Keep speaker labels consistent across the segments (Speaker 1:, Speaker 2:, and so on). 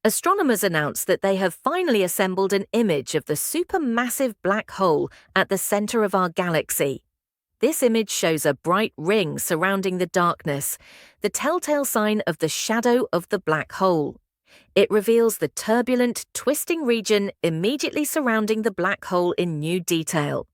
Speaker 1: Astronomers announced that they have finally assembled an image of the supermassive black hole at the center of our galaxy. This image shows a bright ring surrounding the darkness, the telltale sign of the shadow of the black hole. It reveals the turbulent, twisting region immediately surrounding the black hole in new detail.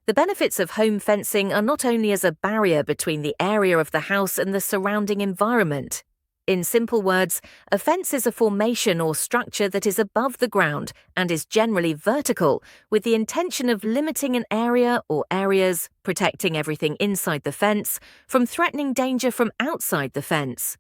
Speaker 1: The benefits of home fencing are not only as a barrier between the area of the house and the surrounding environment. In simple words, a fence is a formation or structure that is above the ground and is generally vertical, with the intention of limiting an area or areas, protecting everything inside the fence, from threatening danger from outside the fence.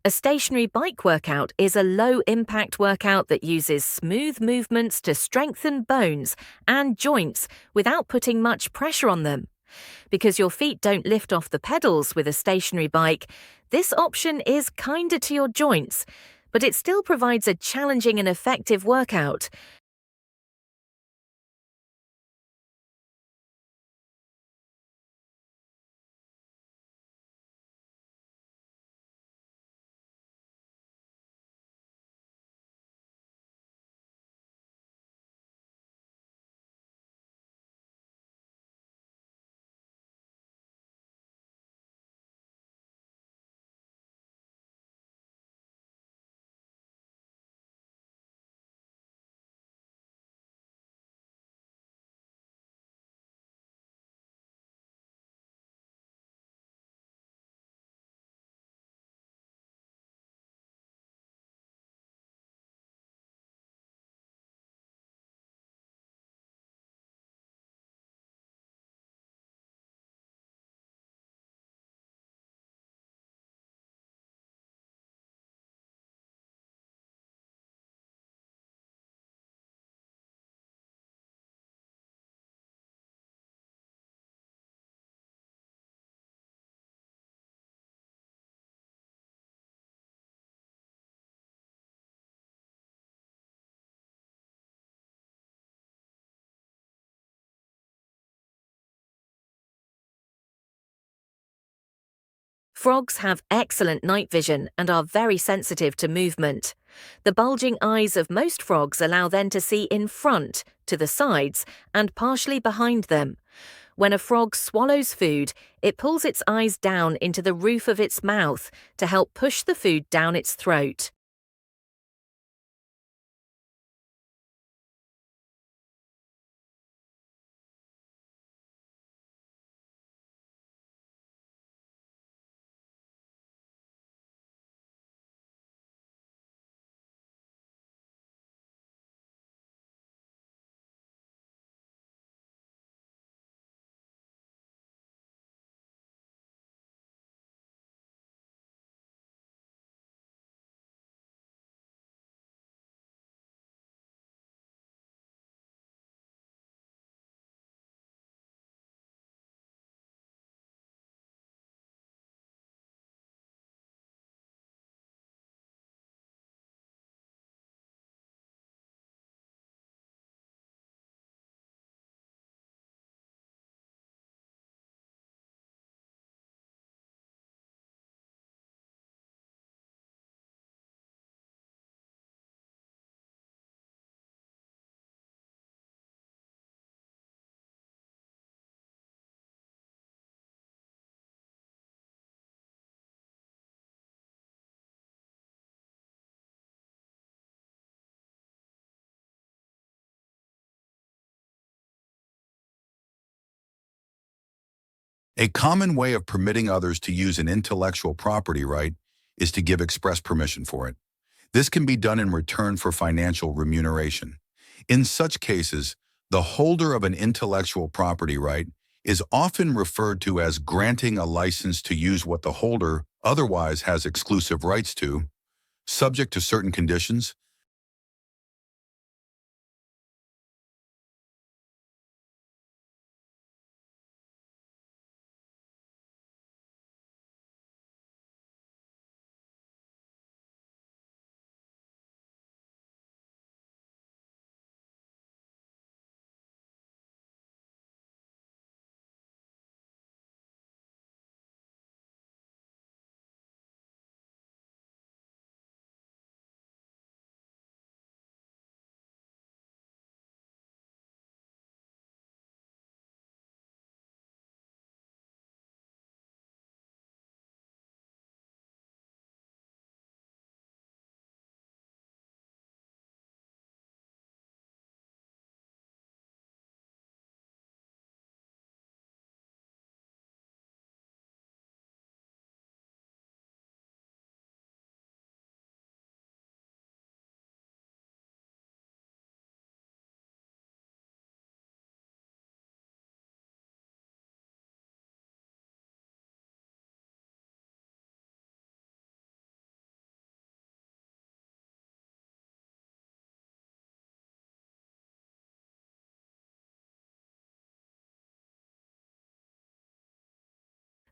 Speaker 1: A stationary bike workout is a low-impact workout that uses smooth movements to strengthen bones and joints without putting much pressure on them. Because your feet don't lift off the pedals with a stationary bike, this option is kinder to your joints, but it still provides a challenging and effective workout. Frogs have excellent night vision and are very sensitive to movement. The bulging eyes of most frogs allow them to see in front, to the sides, and partially behind them. When a frog swallows food, it pulls its eyes down into the roof of its mouth to help push the food down its throat.
Speaker 2: A common way of permitting others to use an intellectual property right is to give express permission for it. This can be done in return for financial remuneration. In such cases, the holder of an intellectual property right is often referred to as granting a license to use what the holder otherwise has exclusive rights to, subject to certain conditions.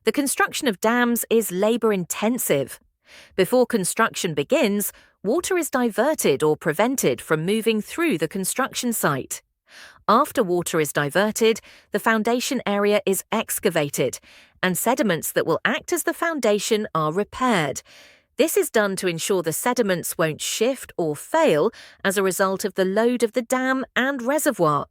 Speaker 1: The construction of dams is labour-intensive. Before construction begins, water is diverted or prevented from moving through the construction site. After water is diverted, the foundation area is excavated, and sediments that will act as the foundation are repaired. This is done to ensure the sediments won't shift or fail as a result of the load of the dam and reservoir.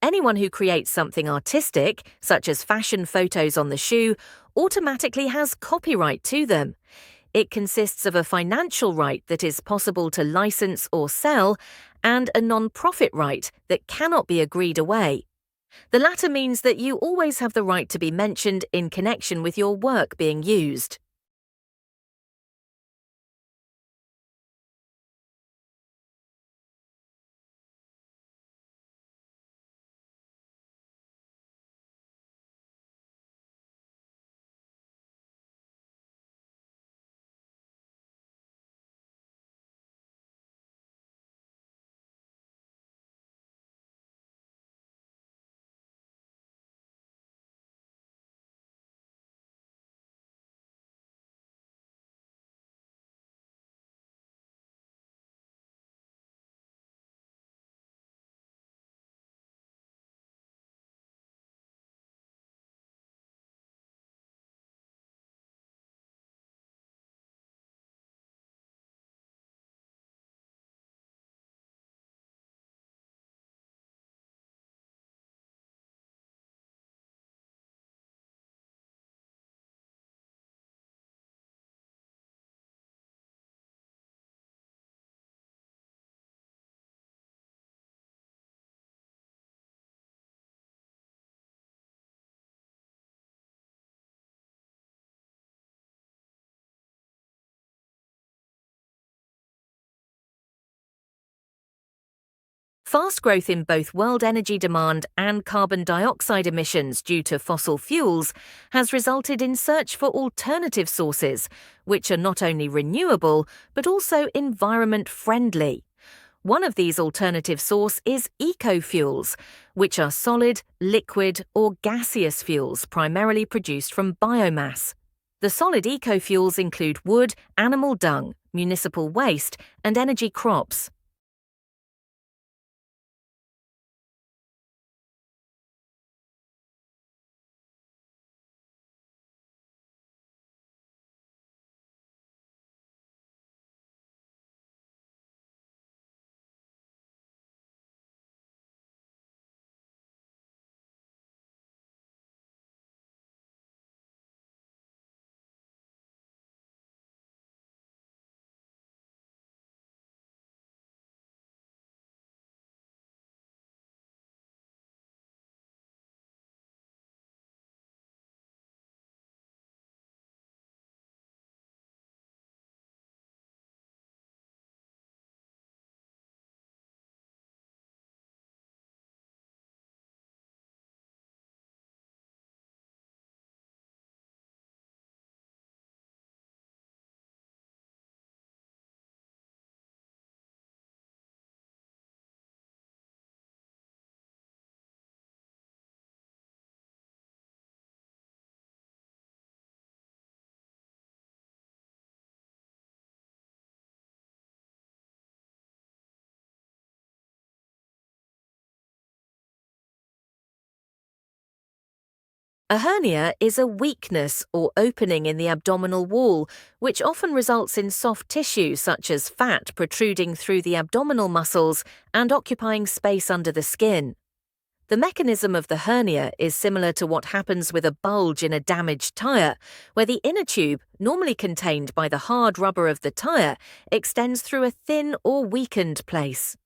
Speaker 1: Anyone who creates something artistic, such as fashion photos on the shoe, automatically has copyright to them. It consists of a financial right that is possible to license or sell, and a non-profit right that cannot be agreed away. The latter means that you always have the right to be mentioned in connection with your work being used. Fast growth in both world energy demand and carbon dioxide emissions due to fossil fuels has resulted in search for alternative sources, which are not only renewable but also environment-friendly. One of these alternative sources is eco-fuels, which are solid, liquid, or gaseous fuels primarily produced from biomass. The solid eco-fuels include wood, animal dung, municipal waste, and energy crops. A hernia is a weakness or opening in the abdominal wall, which often results in soft tissue such as fat protruding through the abdominal muscles and occupying space under the skin. The mechanism of the hernia is similar to what happens with a bulge in a damaged tyre, where the inner tube, normally contained by the hard rubber of the tyre, extends through a thin or weakened place.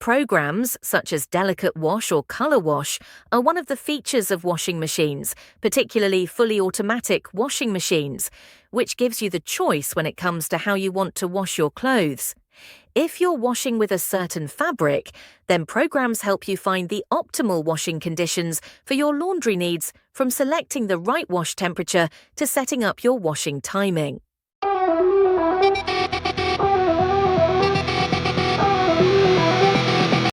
Speaker 1: programs, such as Delicate Wash or Color Wash, are one of the features of washing machines, particularly fully automatic washing machines, which gives you the choice when it comes to how you want to wash your clothes. If you're washing with a certain fabric, then programs help you find the optimal washing conditions for your laundry needs, from selecting the right wash temperature to setting up your washing timing.